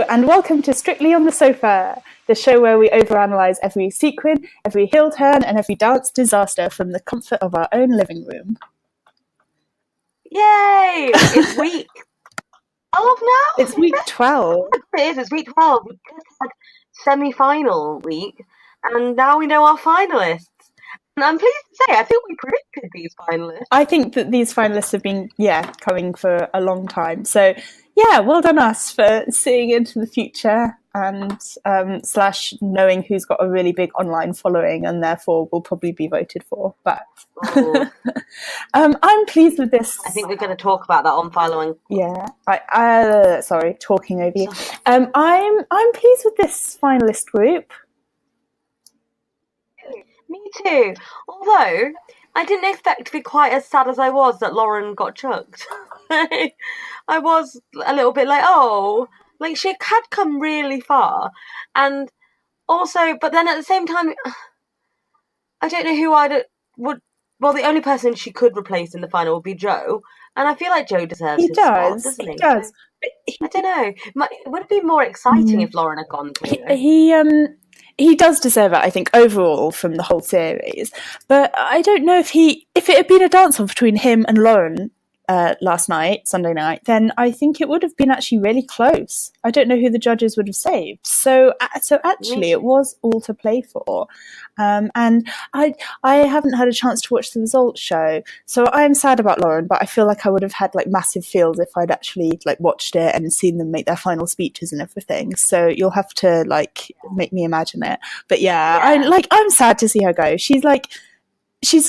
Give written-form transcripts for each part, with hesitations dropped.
and welcome to Strictly on the Sofa, the show where we overanalyze every sequin, every heel turn, and every dance disaster from the comfort of our own living room. Yay! It's week 12 now? It's week 12. It is, it's week 12. We just had semi-final week, and now we know our finalists. And I'm pleased to say, I think we predicted these finalists. I think that these finalists have been, coming for a long time. So, well done us for seeing into the future and / knowing who's got a really big online following and therefore will probably be voted for. But I'm pleased with this. I think we're going to talk about that on following. Yeah, sorry, talking over you. I'm pleased with this finalist group. Me too. Although I didn't expect to be quite as sad as I was that Lauren got chucked. I was a little bit like, she had come really far, and also, but then at the same time, I don't know who would. Well, the only person she could replace in the final would be Joe, and I feel like Joe deserves his spot, doesn't he? He does. I don't know. It would have been more exciting if Lauren had gone to. He does deserve it, I think, overall from the whole series. But I don't know if it had been a dance-off between him and Lauren last night, Sunday night, then I think it would have been actually really close. I don't know who the judges would have saved. So actually, it was all to play for. And I haven't had a chance to watch the results show, so I'm sad about Lauren, but I feel like I would have had massive feels if I'd actually watched it and seen them make their final speeches and everything. So you'll have to make me imagine it. But I'm sad to see her go. She's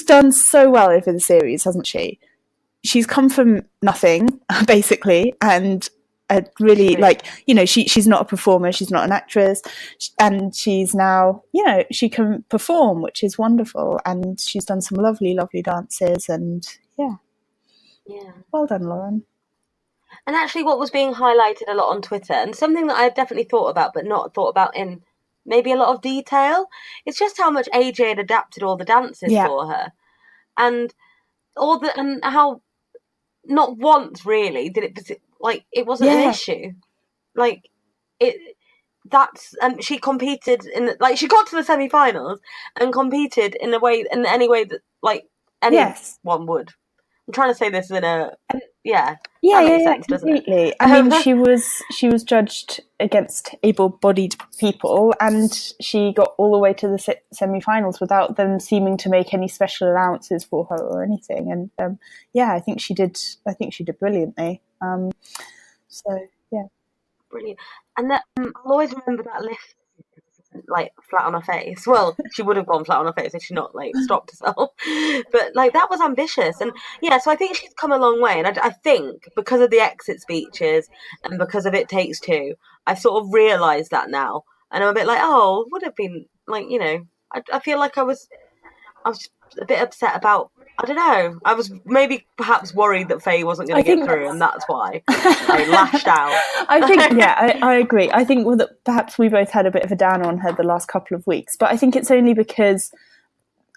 done so well over the series, hasn't she? She's come from nothing, basically, and really, she's not a performer, she's not an actress, and she's now, she can perform, which is wonderful, and she's done some lovely, lovely dances, and well done, Lauren. And actually what was being highlighted a lot on Twitter, and something that I've definitely thought about, but not thought about in maybe a lot of detail, it's just how much AJ had adapted all the dances for her, and how not once really did it wasn't an issue. She competed she got to the semi-finals and competed in any way that anyone would. I'm trying to say this in a that makes sense, completely. I mean, she was judged against able-bodied people, and she got all the way to the semi-finals without them seeming to make any special allowances for her or anything. And I think she did brilliantly. Brilliant. And that I'll always remember that lift. Flat on her face. Well, she would have gone flat on her face if she not stopped herself. But that was ambitious, and so I think she's come a long way. And I think because of the exit speeches and because of It Takes Two, I've sort of realised that now, and I'm a bit would have been I feel like I was a bit upset about. I don't know. I was perhaps worried that Faye wasn't going to get through, and that's why I lashed out. I think, I agree. I think that perhaps we both had a bit of a down on her the last couple of weeks, but I think it's only because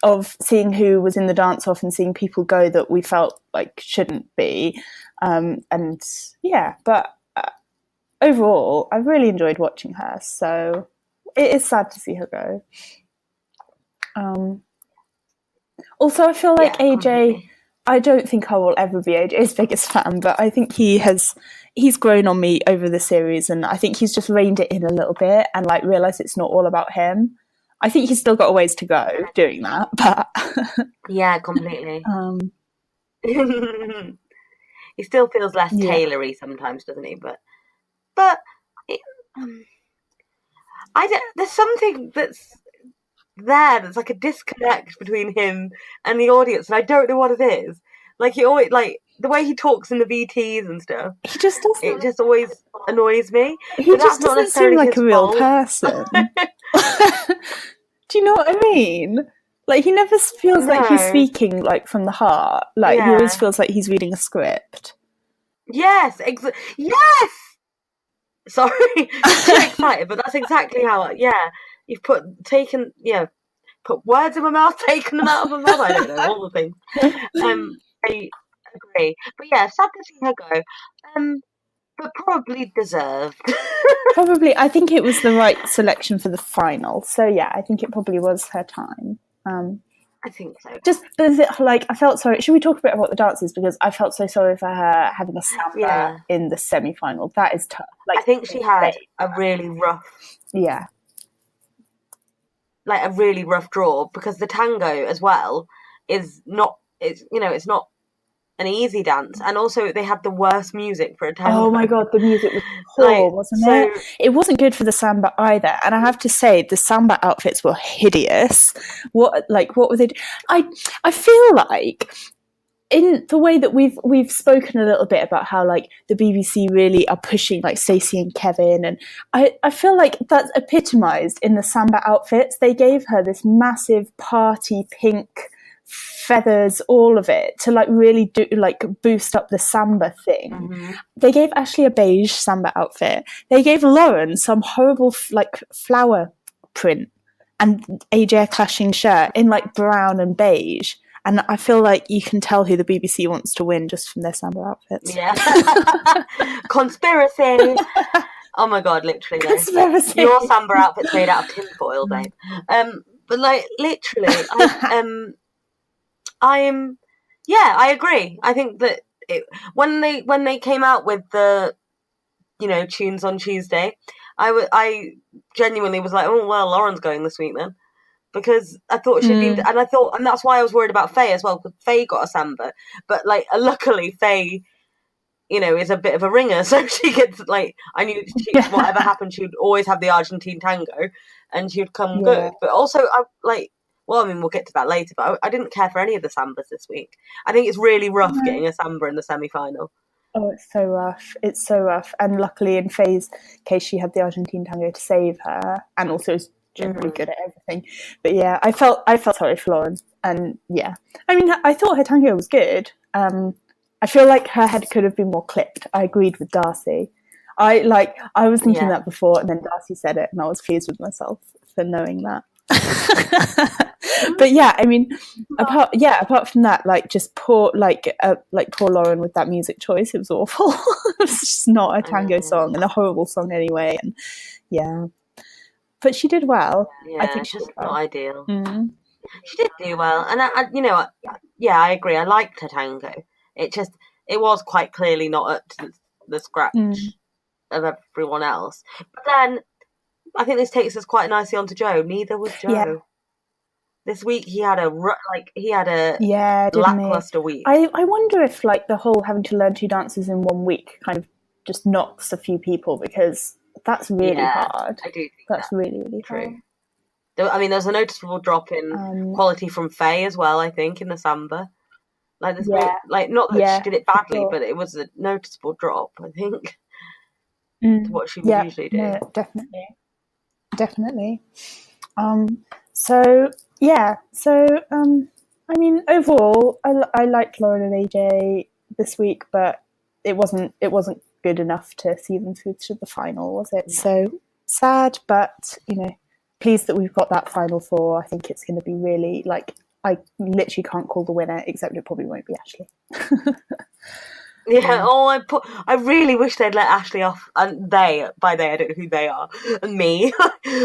of seeing who was in the dance-off and seeing people go that we felt shouldn't be. But overall, I really enjoyed watching her, so it is sad to see her go. Also, I feel like AJ, completely. I don't think I will ever be AJ's biggest fan, but I think he's grown on me over the series, and I think he's just reined it in a little bit and realised it's not all about him. I think he's still got a ways to go doing that, but... Yeah, completely. He still feels less Taylory sometimes, doesn't he? But there's something that's there's a disconnect between him and the audience, and I don't know what it is. He always the way he talks in the VTs and stuff. He just doesn't. It just always annoys me. He just doesn't seem like a real person. Do you know what I mean? He never feels like he's speaking from the heart. He always feels like he's reading a script. Yes, yes. Sorry, I'm too excited, but that's exactly how. You've put words in my mouth, taken them out of my mouth. I don't know, all the things. I agree. But sad to see her go. but probably deserved. Probably, I think it was the right selection for the final. So yeah, I think it probably was her time. I think so. Just like I felt sorry. Should we talk a bit about the dances, because I felt so sorry for her having a samba in the semi-final. That is tough. Like, I think she had a really rough, like a really rough draw, because the tango as well is not. It's not an easy dance, and also they had the worst music for a tango. Oh my god, the music was poor, wasn't it? It wasn't good for the samba either, and I have to say the samba outfits were hideous. What were they? I feel like, in the way that we've spoken a little bit about how like the BBC really are pushing like Stacey and Kevin, and I feel like that's epitomised in the samba outfits. They gave her this massive party pink feathers, all of it, to like really do like boost up the samba thing. Mm-hmm. They gave Ashley a beige samba outfit. They gave Lauren some horrible like flower print and AJ a clashing shirt in like brown and beige. And I feel like you can tell who the BBC wants to win just from their samba outfits. Yeah. Conspiracy. Oh my god, literally. Conspiracy. Your samba outfit's made out of tinfoil, babe. But like literally, I agree. I think that when they came out with the, tunes on Tuesday, I genuinely was like, oh well, Lauren's going this week then, because I thought she'd been, and that's why I was worried about Faye as well, because Faye got a samba, but like luckily Faye, is a bit of a ringer, so she gets like, I knew whatever happened, she'd always have the Argentine tango, and she'd come good. But also we'll get to that later, but I didn't care for any of the sambas this week. I think it's really rough getting a samba in the semi-final. Oh, it's so rough. It's so rough. And luckily in Faye's case, she had the Argentine tango to save her, and also is generally good at everything. But yeah, I felt sorry for Lauren. And yeah, I mean, I thought her tango was good. I feel like her head could have been more clipped. I agreed with Darcy. I was thinking that before, and then Darcy said it, and I was pleased with myself for knowing that. But yeah, I mean, apart from that, like just poor Lauren with that music choice, it was awful. It was just not a tango song, and a horrible song anyway. And yeah, but she did well. Yeah, I think she's not ideal. Mm-hmm. She did do well, and I agree. I liked her tango. It was quite clearly not up to the scratch of everyone else. But then I think this takes us quite nicely onto Joe. Neither was Joe. Yeah. This week he had a lackluster week. I wonder if like the whole having to learn 2 dances in 1 week kind of just knocks a few people, because that's really hard. I do think that's really, really true. I mean, there's a noticeable drop in quality from Faye as well, I think, in the samba. Like, there's not that she did it badly, but it was a noticeable drop, I think, to what she would usually do. No, definitely. I mean, overall, I liked Lauren and AJ this week, but it wasn't good enough to see them through to the final, was it? So sad, but pleased that we've got that final 4. I think it's going to be really like, I literally can't call the winner, except it probably won't be Ashley. Yeah. I really wish they'd let Ashley off, and by they I don't know who they are, and me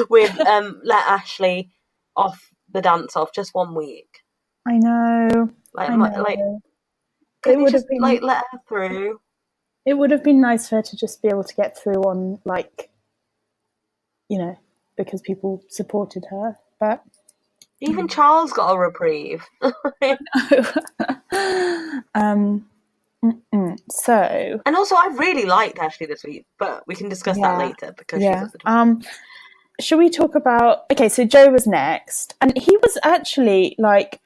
with let Ashley off the dance off just 1 week. I know. Could you just let her through? It would have been nice for her to just be able to get through on because people supported her, but. Even Charles got a reprieve. So, and also I really liked Ashley this week, but we can discuss that later, because she's at the top. Shall we talk about? Okay, so Joe was next, and he was actually like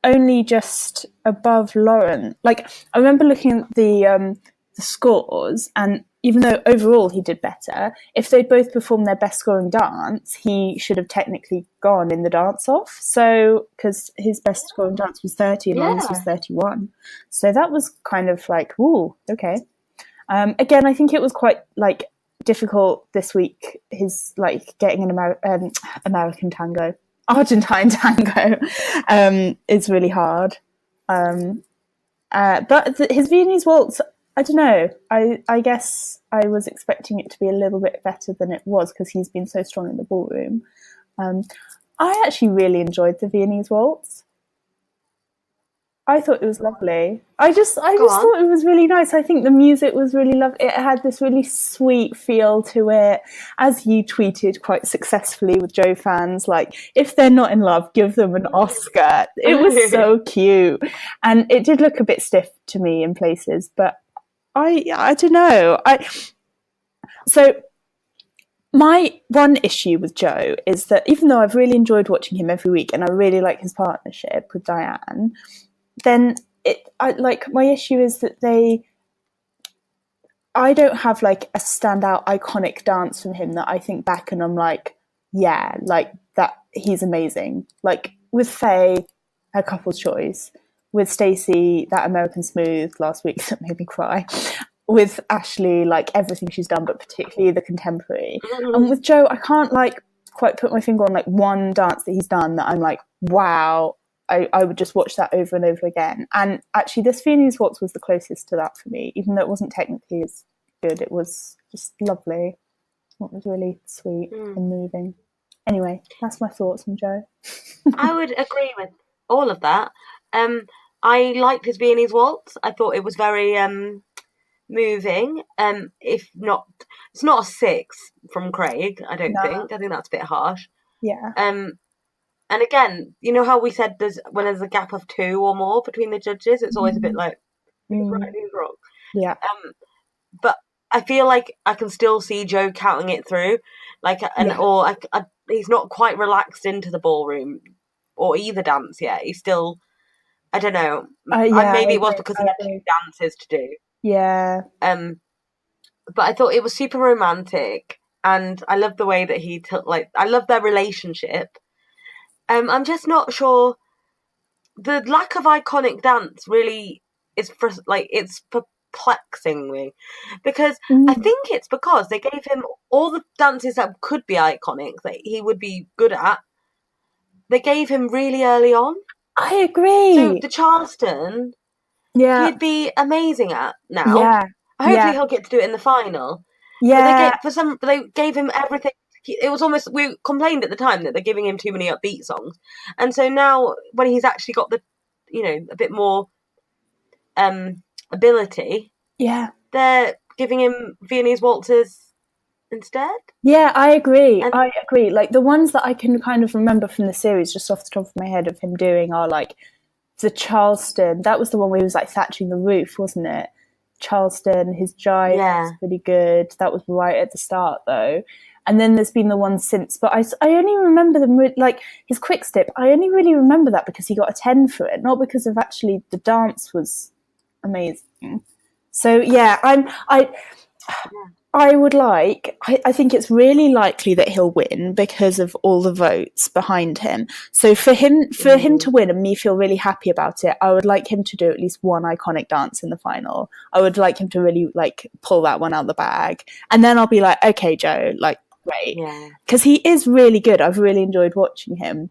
only just above Lauren. Like, I remember looking at the scores, and even though overall he did better, if they'd both performed their best scoring dance, he should have technically gone in the dance-off. So, because his best scoring dance was 30 and Lauren's was 31. So that was kind of like, ooh, okay. Again, I think it was quite like difficult this week, his like getting an American tango. Argentine tango is really hard. But his Viennese waltz, I don't know. I guess I was expecting it to be a little bit better than it was because he's been so strong in the ballroom. Um, I actually really enjoyed the Viennese waltz. I thought it was lovely. I just thought it was really nice. I think the music was really lovely. It had this really sweet feel to it. As you tweeted quite successfully with Joe fans, like, if they're not in love, give them an Oscar. It was so cute. And it did look a bit stiff to me in places, but I don't know. So my one issue with Joe is that even though I've really enjoyed watching him every week and I really like his partnership with Diane, then my issue is that I don't have like a standout iconic dance from him that I think back and I'm like, yeah, like that, he's amazing. Like with Faye, her couple's choice, with Stacey, that American Smooth last week that made me cry, with Ashley, like everything she's done, but particularly the contemporary. And with Joe, I can't like quite put my finger on like one dance that he's done that I'm like, wow, I would just watch that over and over again. And actually, this Viennese Waltz was the closest to that for me, even though it wasn't technically as good. It was just lovely. It was really sweet and moving. Anyway, that's my thoughts on Joe. I would agree with all of that. I liked his Viennese Waltz. I thought it was very moving. If not, it's not a 6 from Craig. I don't think. I think that's a bit harsh. Yeah. And again, you know how we said when there's a gap of 2 or more between the judges, it's always a bit like who's right, who's wrong. Yeah. But I feel like I can still see Joe counting it through, like, he's not quite relaxed into the ballroom or either dance yet. He's still, I don't know. Maybe it was because he had 2 dances to do. Yeah. But I thought it was super romantic, and I love the way that he took. Like, I love their relationship. I'm just not sure. The lack of iconic dance really is it's perplexing me, because I think it's because they gave him all the dances that could be iconic that he would be good at. They gave him really early on. I agree. So the Charleston, he'd be amazing at now. Yeah. Hopefully he'll get to do it in the final. Yeah. But they gave him everything. It was almost, we complained at the time that they're giving him too many upbeat songs, and so now when he's actually got the, a bit more ability, they're giving him Viennese waltzes instead. Yeah, I agree. I agree. Like the ones that I can kind of remember from the series, just off the top of my head, of him doing are like the Charleston. That was the one where he was like thatching the roof, wasn't it? Charleston, his jive was pretty good. That was right at the start though. And then there's been the one since, but I only remember them, like his quick step. I only really remember that because he got a 10 for it, not because of actually the dance was amazing. So yeah, I think it's really likely that he'll win because of all the votes behind him. So for him to win and me feel really happy about it, I would like him to do at least one iconic dance in the final. I would like him to really like pull that one out of the bag. And then I'll be like, okay, Joe, like, great. Because he is really good. I've really enjoyed watching him.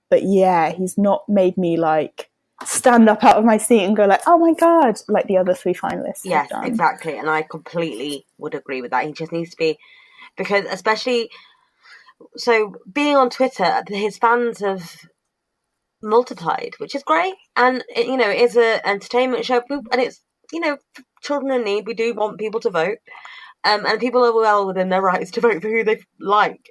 But yeah, he's not made me like stand up out of my seat and go like, oh my God, like the other 3 finalists have done. Exactly. And I completely would agree with that. He just needs to be, because especially, so being on Twitter, his fans have multiplied, which is great. And, it is an entertainment show, and it's, children in need. We do want people to vote. And people are well within their rights to vote for who they like.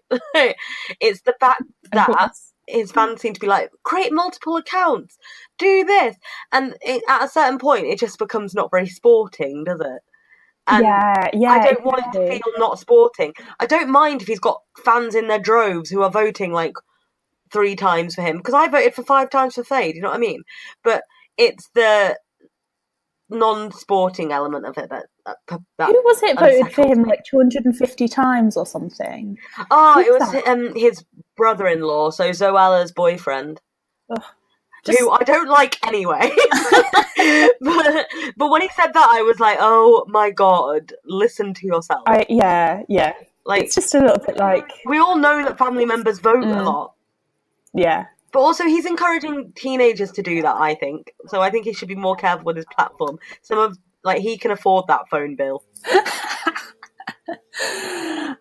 It's the fact that his fans seem to be like, create multiple accounts, do this. And at a certain point, it just becomes not very sporting, does it? And I don't want it to feel not sporting. I don't mind if he's got fans in their droves who are voting like 3 times for him, because I voted for 5 times for Faye, do you know what I mean? But it's the non-sporting element of it that who was it voted for him like 250 times or something? It was his brother-in-law, so Zoella's boyfriend. Who I don't like anyway. but when he said that, I was like, oh my God, listen to yourself. Like, it's just a little bit like, we all know that family members vote a lot. But also, he's encouraging teenagers to do that, I think. So I think he should be more careful with his platform. Some of Like, he can afford that phone bill.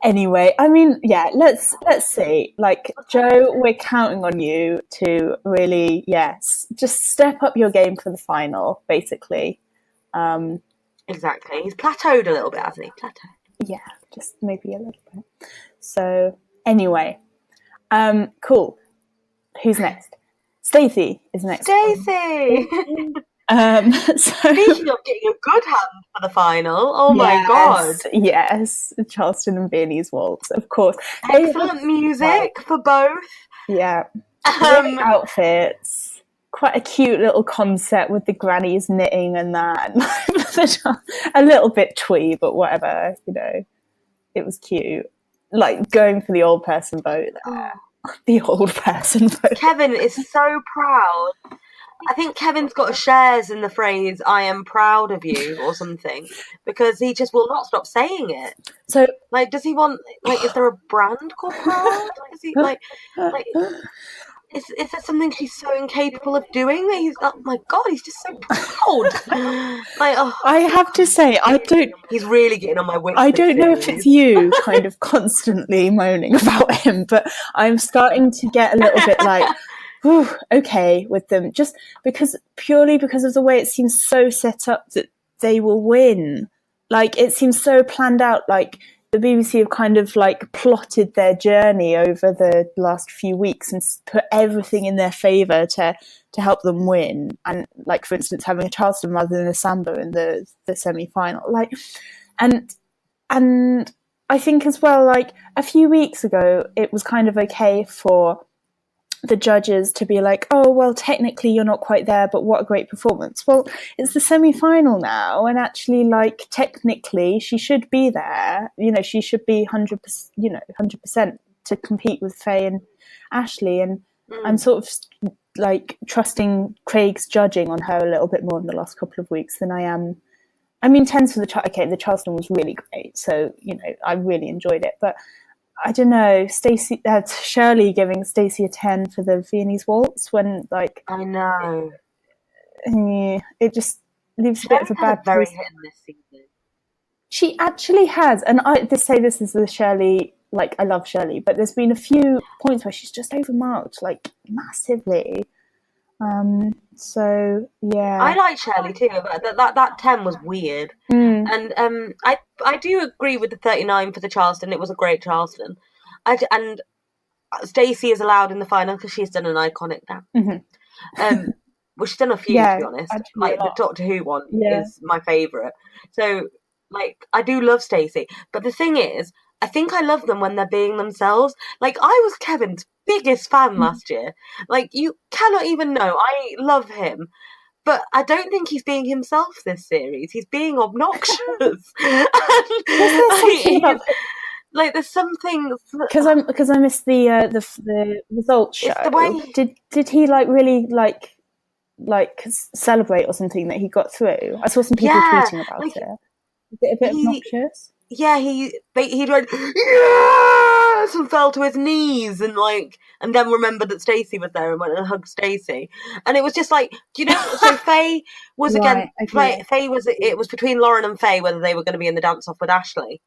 Anyway, I mean, yeah, let's see. Like, Joe, we're counting on you to really, yes, just step up your game for the final, basically. Exactly. He's plateaued a little bit, hasn't he? Yeah, just maybe a little bit. So, anyway, cool. Who's next? Stacey is next. Stacey! So, Speaking of getting a good hand for the final, oh my god. Yes, Charleston and Viennese Waltz, of course. Excellent music for both. Yeah. Great outfits. Quite a cute little concept with the grannies knitting and that. A little bit twee, but whatever, you know. It was cute. Like, going for the old person vote there. The old person vote. Kevin is so proud. I think Kevin's got shares in the phrase "I am proud of you" or something, because he just will not stop saying it. So, like, does he want? Like, is there a brand called Proud? Is he like? Is there something she's so incapable of doing that he's? Oh my god, he's just so proud. Like, I have to say, I don't. He's really getting on my wits. I don't know if it's you kind of constantly moaning about him, but I'm starting to get a little bit like, whew, okay with them, just purely because of the way it seems so set up that they will win. Like, it seems so planned out. Like, the BBC have kind of like plotted their journey over the last few weeks and put everything in their favour to help them win. And, like, for instance, having a Charleston rather than a Samba in the semi-final. Like, and I think as well, like, a few weeks ago, it was kind of okay for the judges to be like, oh, well, technically you're not quite there, but what a great performance. Well, it's the semi-final now, and actually, like, technically she should be there. You know, she should be 100% to compete with Faye and Ashley. And I'm sort of like trusting Craig's judging on her a little bit more in the last couple of weeks than I am. I mean, 10s for the Charleston was really great, so, you know, I really enjoyed it, but I don't know, Shirley giving Stacey a 10 for the Viennese Waltz when, like, I know, it just leaves a bit of a bad very taste. hit in this season. She actually has, and I say this is the Shirley, like, I love Shirley, but there's been a few points where she's just overmarked, like, massively. So yeah, I like Shirley too, but that 10 was weird. And I do agree with the 39 for the Charleston. It was a great Charleston. And Stacey is allowed in the final because she's done an iconic dance. Well, she's done a few, to be honest. Like, the Doctor Who one is my favourite. So, like, I do love Stacey, but the thing is, I think I love them when they're being themselves. Like, I was Kevin's biggest fan last year. Like, you cannot even know. I love him. But I don't think he's being himself this series. He's being obnoxious. There's something... Because I missed the results show. The way... Did he, like, really, like celebrate or something that he got through? I saw some people tweeting about it. Is it a bit obnoxious? Yeah, he went, yes, and fell to his knees and then remembered that Stacey was there and went and hugged Stacey. And it was just like, do you know, so Faye was Faye was, it was between Lauren and Faye whether they were going to be in the dance-off with Ashley.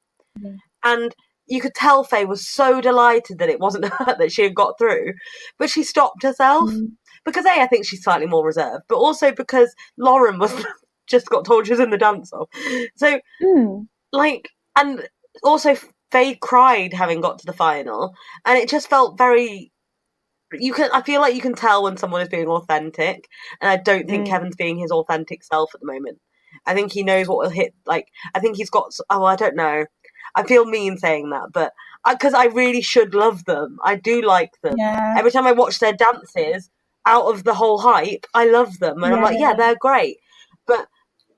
And you could tell Faye was so delighted that it wasn't her that she had got through, but she stopped herself. Because I think she's slightly more reserved, but also because Lauren was just got told she was in the dance-off. So, and also Faye cried having got to the final, and it just felt very... I feel like you can tell when someone is being authentic, and I don't think Kevin's being his authentic self at the moment. I think he knows what will hit, like, I think he's got... Oh, I don't know. I feel mean saying that, but... Because I really should love them. I do like them. Yeah. Every time I watch their dances, out of the whole hype, I love them. And I'm like, yeah, they're great. But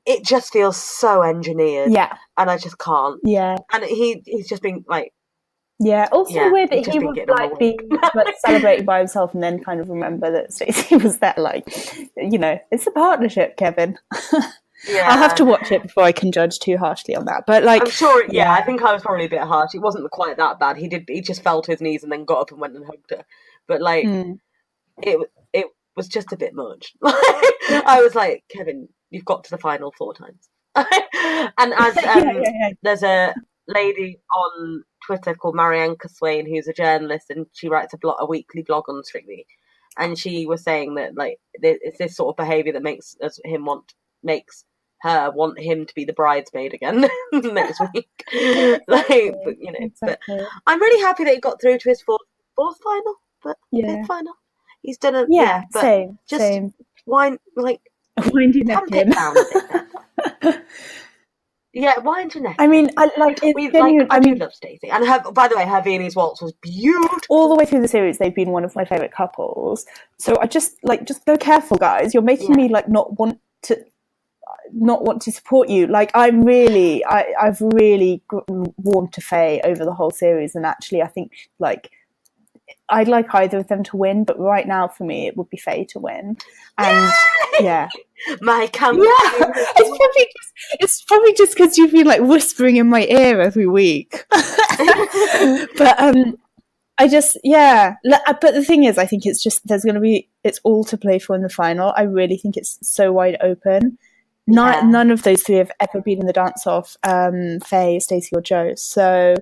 it just feels so engineered. Yeah. And I just can't. Yeah. And he's just been, like... Yeah, also weird that he would, like, be celebrated by himself and then kind of remember that Stacey was there. Like, you know, it's a partnership, Kevin. Yeah. I'll have to watch it before I can judge too harshly on that. But, like, I'm sure, I think I was probably a bit harsh. It wasn't quite that bad. He just fell to his knees and then got up and went and hugged her. But, like, it was just a bit much. I was like, Kevin, you've got to the final 4 times. And as Yeah. there's a lady on Twitter called Marianne Caswain who's a journalist, and she writes a weekly blog on Strictly, and she was saying that like it's this sort of behaviour that makes her want him to be the bridesmaid again next week. Exactly. But, Exactly. but I'm really happy that he got through to his fourth final, but Yeah. fifth final. He's done a but same. just Same. wind Wind your neck tamp it in. down a bit. Yeah, wind your neck. I mean, I do love Stacey, and by the way, her Viennese waltz was beautiful. All the way through the series, they've been one of my favourite couples. So I just go careful, guys. You're making me like not want to support you. Like I've really warmed to Faye over the whole series, and actually, I think like I'd like either of them to win, but right now for me, it would be Faye to win. And yeah. My campaign. Yeah, it's probably just because you've been like whispering in my ear every week. But I just but the thing is, I think it's just it's all to play for in the final. I really think it's so wide open. None of those three have ever been in the dance off, Faye, Stacey, or Joe. So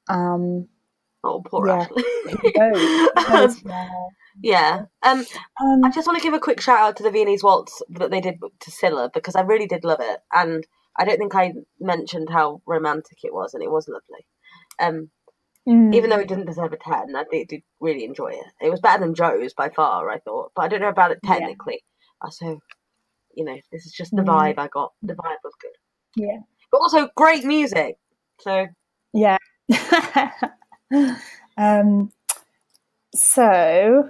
oh, poor Ashley. Yeah. I just want to give a quick shout out to the Viennese waltz that they did to Scylla, because I really did love it, and I don't think I mentioned how romantic it was, and it was lovely. Even though it didn't deserve a 10, I did really enjoy it. It was better than Joe's by far, I thought, but I don't know about it technically. So, this is just the vibe I got. The vibe was good. Yeah. But also great music. So yeah. So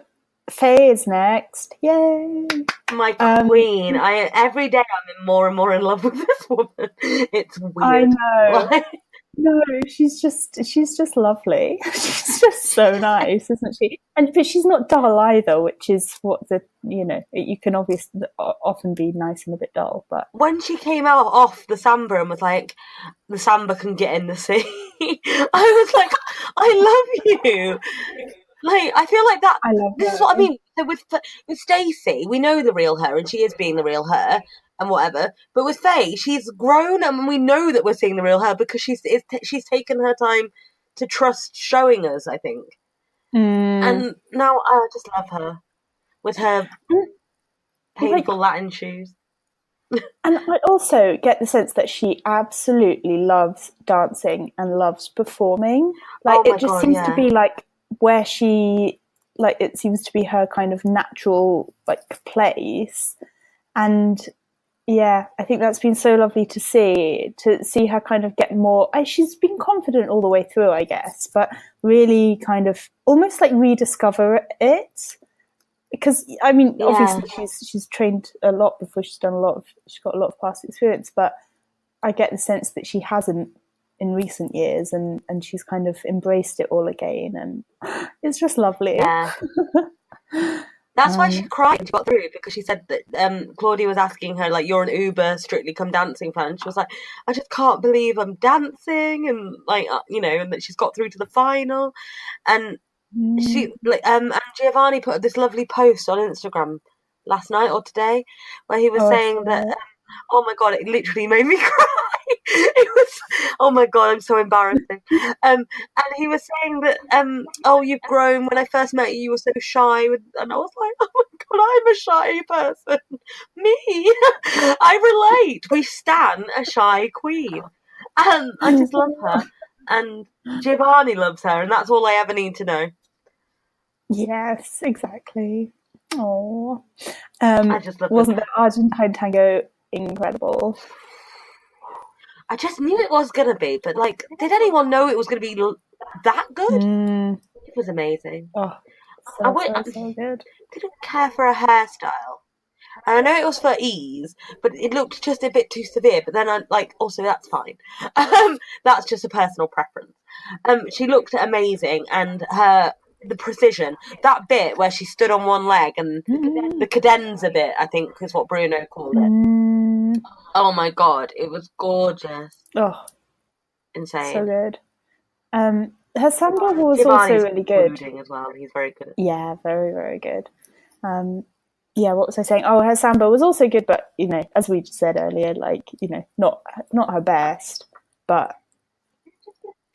Faye is next. Yay! My queen. Every day I'm more and more in love with this woman. It's weird. I know. No, she's just lovely. She's just so nice, isn't she? But she's not dull either, which is what you can obviously often be nice and a bit dull. But when she came out off the samba and was like, the samba can get in the sea, I was like, I love you. Like, I feel like that. This is what I mean. So with Stacey, we know the real her, and she is being the real her, and whatever. But with Faye, she's grown, and we know that we're seeing the real her because she's taken her time to trust showing us, I think. And now I just love her with her painful Latin shoes. And I also get the sense that she absolutely loves dancing and loves performing. Like it just seems to be like where she it seems to be her kind of natural place. And I think that's been so lovely to see her kind of get more. She's been confident all the way through, I guess, but really kind of almost like rediscover it. Because I mean, obviously she's trained a lot before. She's got a lot of past experience, but I get the sense that she hasn't in recent years, and she's kind of embraced it all again, and it's just lovely. Yeah. That's why she cried when she got through, because she said that Claudia was asking her, like, you're an uber Strictly Come Dancing fan. She was like, I just can't believe I'm dancing, and and that she's got through to the final. And she and Giovanni put this lovely post on Instagram last night or today where he was saying that oh my god, it literally made me cry. It was, oh my god, I'm so embarrassing. And he was saying that oh, you've grown. When I first met you, you were so shy, and I was like, oh my god, I'm a shy person. Me, I relate. We stan a shy queen, and I just love her. And Giovanni loves her, and that's all I ever need to know. Yes, exactly. Oh, I just love wasn't the Argentine tango incredible? I just knew it was gonna be, but did anyone know it was gonna be that good? It was amazing. Oh, so good. Didn't care for a hairstyle. And I know it was for ease, but it looked just a bit too severe. But then also that's fine. That's just a personal preference. She looked amazing, and the precision, that bit where she stood on one leg, and the cadenza bit, I think is what Bruno called it. Oh my god, it was gorgeous. Oh, insane. So good. Her samba was also really good as well. He's very good. Yeah, very, very good. what was I saying? Oh, her samba was also good, but as we just said earlier, like not her best, but.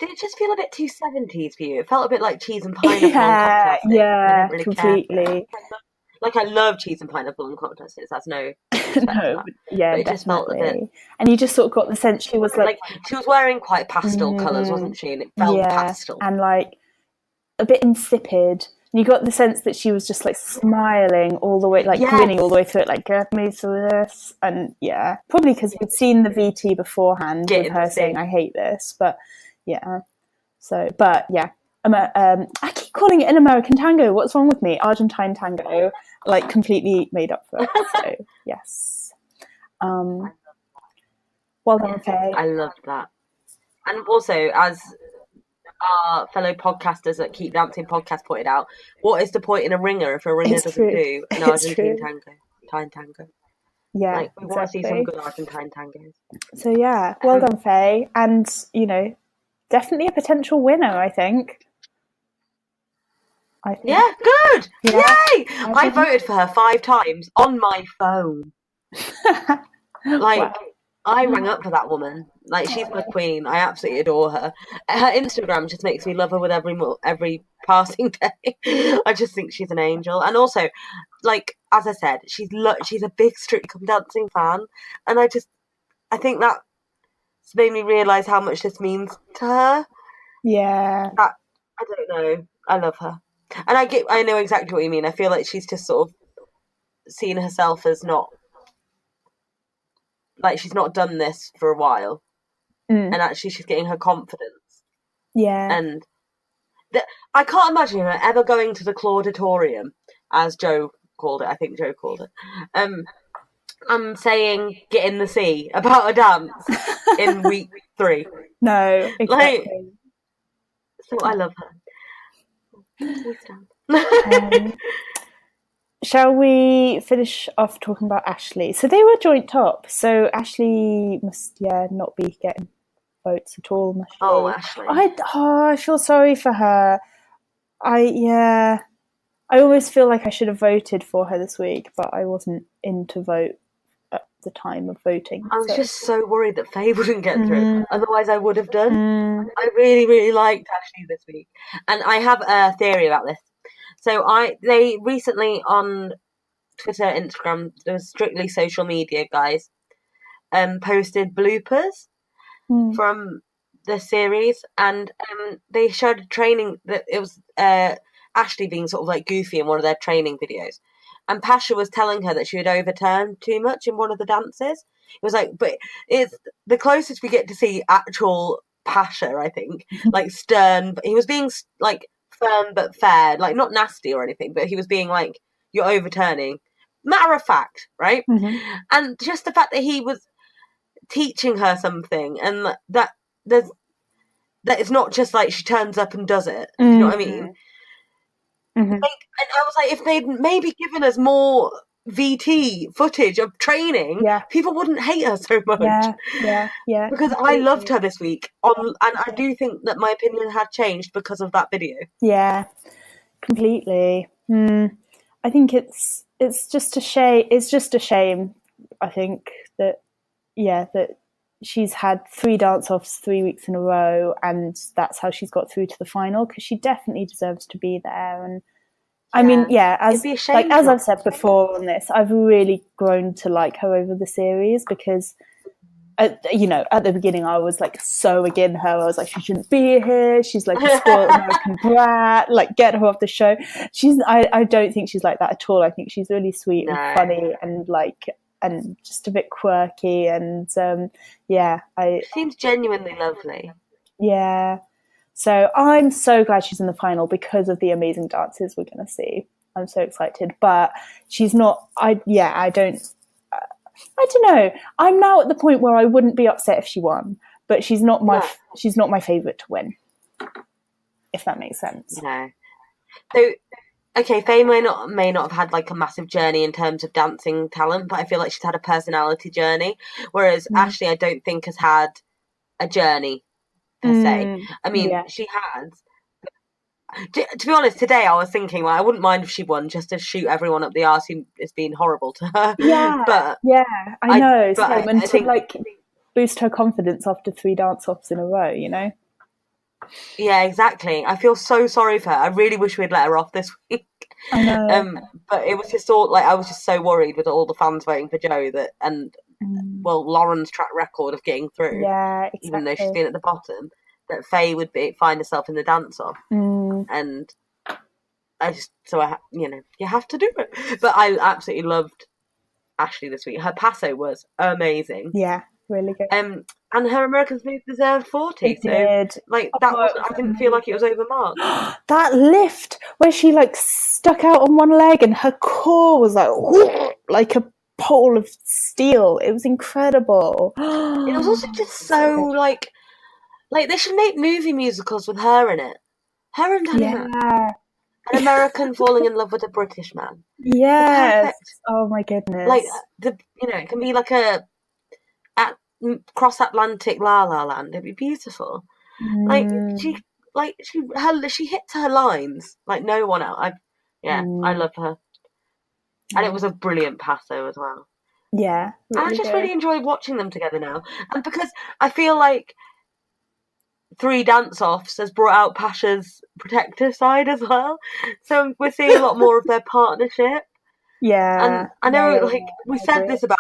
Did it just feel a bit too 70s for you? It felt a bit like cheese and pineapple on cocktail sticks. I didn't really completely. care for it. Like, I love cheese and pineapple on cocktail sticks. That's no disrespect to that. Yeah, but it just felt a bit. And you just sort of got the sense she was like she was wearing quite pastel colours, wasn't she? And it felt pastel. And like a bit insipid. You got the sense that she was just like smiling all the way, like grinning all the way through it, like get me to this. And probably because we'd seen the VT beforehand with her saying, "I hate this," but So, but I keep calling it an American tango. What's wrong with me? Argentine tango, like completely made up for it. So yes. Well done, Faye. I loved that. And also, as our fellow podcasters at Keep Dancing Podcast pointed out, what is the point in a ringer if a ringer doesn't do an Argentine tango? Yeah, like, we want to see some good Argentine tangos. So well done, Faye, and definitely a potential winner, I think. Yeah, good! Yay! I voted for her 5 times on my phone. Wow. I rang up for that woman. Like, she's my queen. I absolutely adore her. Her Instagram just makes me love her with every passing day. I just think she's an angel. And also, like, as I said, she's a big Strictly Come Dancing fan. And I think that's made me realise how much this means to her. Yeah. I don't know. I love her. And I know exactly what you mean. I feel like she's just sort of seen herself as not... Like, she's not done this for a while. And actually she's getting her confidence. Yeah. And I can't imagine her ever going to the Clauditorium, as Joe called it. I think Joe called it. And saying, "Get in the sea" about a dance in week 3. No, exactly. So I love her. Shall we finish off talking about Ashley? So they were joint top. So Ashley must, not be getting votes at all, must she? Oh, Ashley. I feel sorry for her. I always feel like I should have voted for her this week, but I wasn't in to vote at the time of voting. I was just so worried that Faye wouldn't get through. Otherwise, I would have done. I really, really liked Ashley this week. And I have a theory about this. So they recently on Twitter, Instagram, there was Strictly Social Media guys, posted bloopers from the series, and they showed a training that it was Ashley being sort of like goofy in one of their training videos, and Pasha was telling her that she had overturned too much in one of the dances. It was like, but it's the closest we get to see actual Pasha, I think, like stern. But he was being like firm but fair, like not nasty or anything, but he was being like, "You're overturning," matter of fact, right? And just the fact that he was teaching her something, and that it's not just like she turns up and does it. You know what I mean? Like, and I was like, if they'd maybe given us more VT footage of training, people wouldn't hate her so much. Yeah. Because I loved her this week, and I do think that my opinion had changed because of that video. Yeah, completely. I think it's just a shame. It's just a shame. I think that she's had 3 dance-offs 3 weeks in a row, and that's how she's got through to the final, because she definitely deserves to be there. And I mean, as I've said before on this, I've really grown to like her over the series, because at the beginning I was like so against her. I was like, she shouldn't be here. She's like a spoiled American brat. Like, get her off the show. I don't think she's like that at all. I think she's really sweet and funny, and like, and just a bit quirky, and seems genuinely lovely. Yeah. So I'm so glad she's in the final because of the amazing dances we're going to see. I'm so excited, but she's not. I don't know. I'm now at the point where I wouldn't be upset if she won, but she's not my favorite to win. If that makes sense. No. So, okay, Faye may not have had like a massive journey in terms of dancing talent, but I feel like she's had a personality journey, whereas Ashley, I don't think, has had a journey per se. I mean, she has. To be honest, today I was thinking, well, I wouldn't mind if she won, just to shoot everyone up the arse who is being horrible to her. Yeah, I know. Same, and I to think, like boost her confidence after 3 dance-offs in a row, you know? yeah, exactly. I feel so sorry for her. I really wish we'd let her off this week. I know. But it was just all like, I was just so worried with all the fans voting for Joe well, Lauren's track record of getting through, Yeah, exactly. even though she's been at the bottom, that Faye would find herself in the dance-off. And you have to do it. But I absolutely loved Ashley this week. Her passo was amazing. Yeah, really good. And her American Smooth deserved 40. It did. Like, that wasn't, I didn't feel like it was overmarked. That lift where she like stuck out on one leg and her core was like a pole of steel. It was incredible. It was also just so like they should make movie musicals with her in it. Her and Hannah. An American falling in love with a British man. Yes. Oh my goodness. Like it can be like a cross-Atlantic La La Land. It'd be beautiful. Like she hits her lines like no one else. I love her. And it was a brilliant passo as well. Yeah. Really, and I just really enjoy watching them together now. And because I feel like 3 dance-offs has brought out Pasha's protective side as well. So we're seeing a lot more of their partnership. Yeah. And I know, we said this about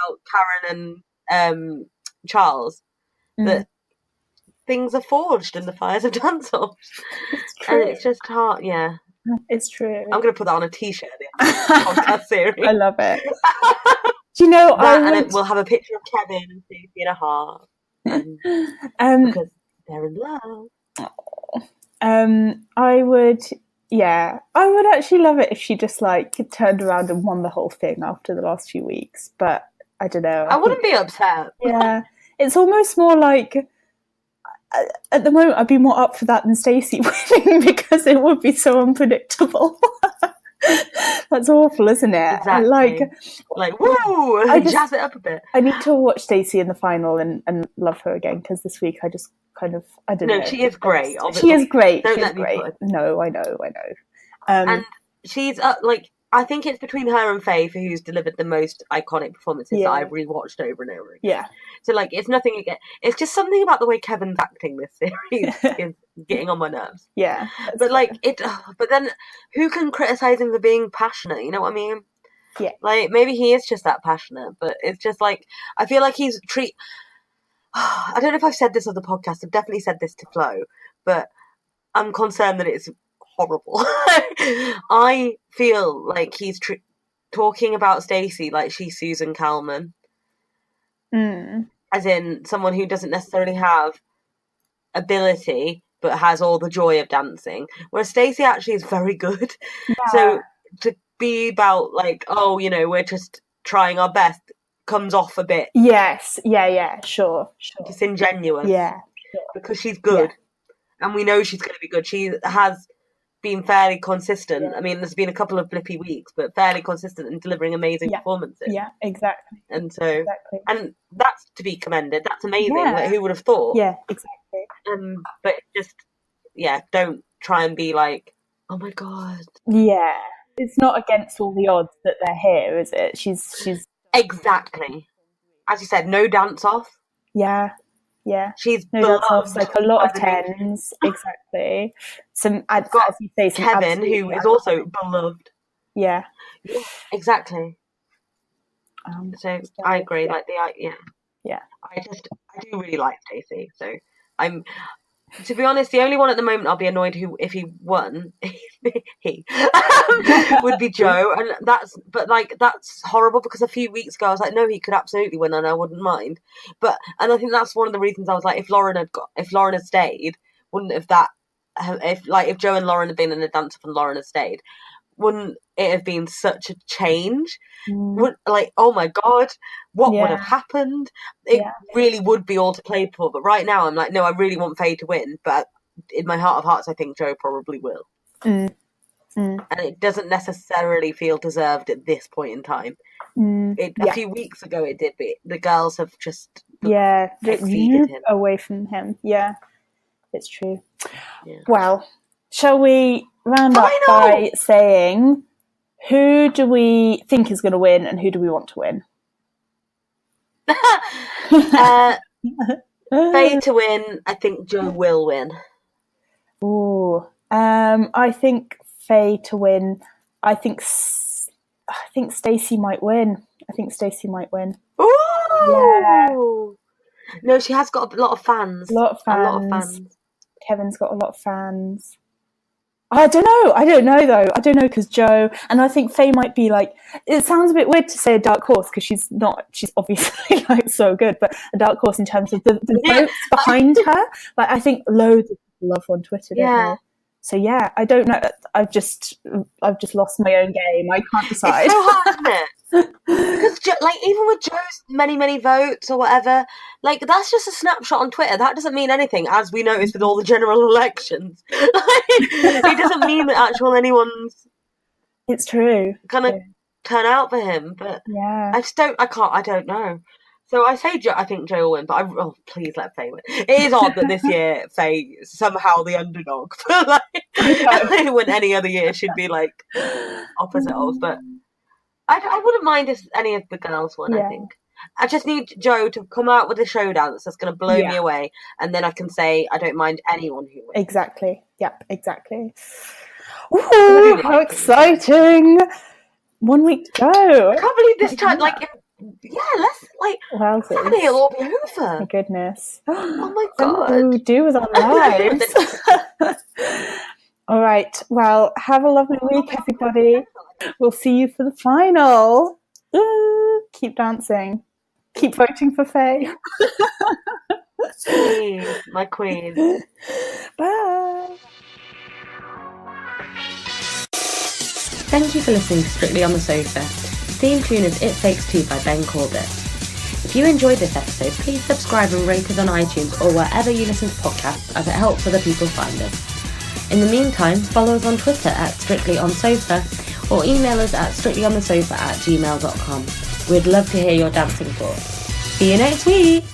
Karen and Charles, that things are forged in the fires of dance-offs. It's true. And it's just hard, yeah. It's true. I'm going to put that on a t-shirt, the podcast series. I love it. Do you know, we'll have a picture of Kevin and Susie in a heart. Because they're in love. I would actually love it if she just like turned around and won the whole thing after the last few weeks. But I don't know. I wouldn't be upset. Yeah, it's almost more like at the moment I'd be more up for that than Stacey winning because it would be so unpredictable. That's awful, isn't it? Exactly. Like woo! Jazz it up a bit. I need to watch Stacey in the final and love her again because this week I just kind of I don't know. No, she is great. She is great. Don't She's let me great. put. No, I know. And she's I think it's between her and Faye for who's delivered the most iconic performances that I've rewatched over and over again. Yeah. So it's nothing again. It's just something about the way Kevin's acting this series is getting on my nerves. Yeah. But but then who can criticize him for being passionate? You know what I mean? Yeah. Like maybe he is just that passionate, but it's just like I feel like he's I don't know if I've said this on the podcast. I've definitely said this to Flo, but I'm concerned that it's horrible. I feel like he's talking about Stacey like she's Susan Calman, as in someone who doesn't necessarily have ability but has all the joy of dancing, whereas Stacey actually is very good. So to be about we're just trying our best comes off a bit sure disingenuous, because she's good, and we know she's going to be good. She has been fairly consistent. I mean, there's been a couple of blippy weeks, but fairly consistent in delivering amazing performances. Yeah, exactly. And so, and that's to be commended. That's amazing. Like, who would have thought? Yeah, exactly. But just, don't try and be like, oh my god. Yeah, it's not against all the odds that they're here, is it? She's exactly, as you said, no dance off. Yeah. She's no dance offs, like a lot of tens. Exactly. I've got as you say, Kevin, who is also beloved. Yeah, exactly. So I agree. Like I do really like Stacey. So I'm, to be honest, the only one at the moment I'll be annoyed if he won, would be Joe, and that's horrible because a few weeks ago I was like, no, he could absolutely win, and I wouldn't mind. And I think that's one of the reasons I was like, if Lauren had stayed, wouldn't have that if Joe and Lauren had been in a dance-off and Lauren had stayed, wouldn't it have been such a change? Oh my god, what would have happened? It really would be all to play for. But right now I'm like, no, I really want Faye to win, but in my heart of hearts I think Joe probably will. And it doesn't necessarily feel deserved at this point in time. A few weeks ago it did, but the girls have just exceeded him. Away from him. Yeah, it's true. Well, shall we round up by saying, who do we think is going to win and who do we want to win? Faye to win. I think Joe will win. Ooh, I think Faye to win. I think Stacey might win. Ooh! Yeah. No, she has got a lot of fans. A lot of fans. Kevin's got a lot of fans. I don't know though. I don't know because Joe, and I think Faye might be like, it sounds a bit weird to say a dark horse because she's obviously like so good, but a dark horse in terms of the votes behind her. Like I think loads of people love her on Twitter, don't they? So yeah, I don't know. I've just lost my own game. I can't decide. It's so hard, isn't it? Because like even with Joe's many votes or whatever, like that's just a snapshot on Twitter. That doesn't mean anything, as we noticed with all the general elections. It doesn't mean that anyone's. It's true. Gonna turn out for him, but yeah, I don't know. So I say I think Joe will win, but please let Faye win. It is odd that this year Faye is somehow the underdog. Like, when any other year she'd be like opposite of, but I wouldn't mind if any of the girls won. I think I just need Joe to come out with a show dance that's going to blow me away, and then I can say I don't mind anyone who wins. Exactly. Yep. Exactly. Ooh, how exciting! 1 week to go. I can't believe this time. Like. Let's Saturday it'll all be over. My goodness. Oh my god. What do we do with our lives? All right. Well, have a lovely week, everybody. We'll see you for the final. Keep dancing. Keep voting for Faye. Please, my queen. Bye. Thank you for listening to Strictly on the Sofa. Theme tune is It Takes Two by Ben Corbett. If you enjoyed this episode, please subscribe and rate us on iTunes or wherever you listen to podcasts, as it helps other people find us. In the meantime, follow us on Twitter at StrictlyOnSofa or email us at strictlyonthesofa@gmail.com. We'd love to hear your dancing thoughts. See you next week!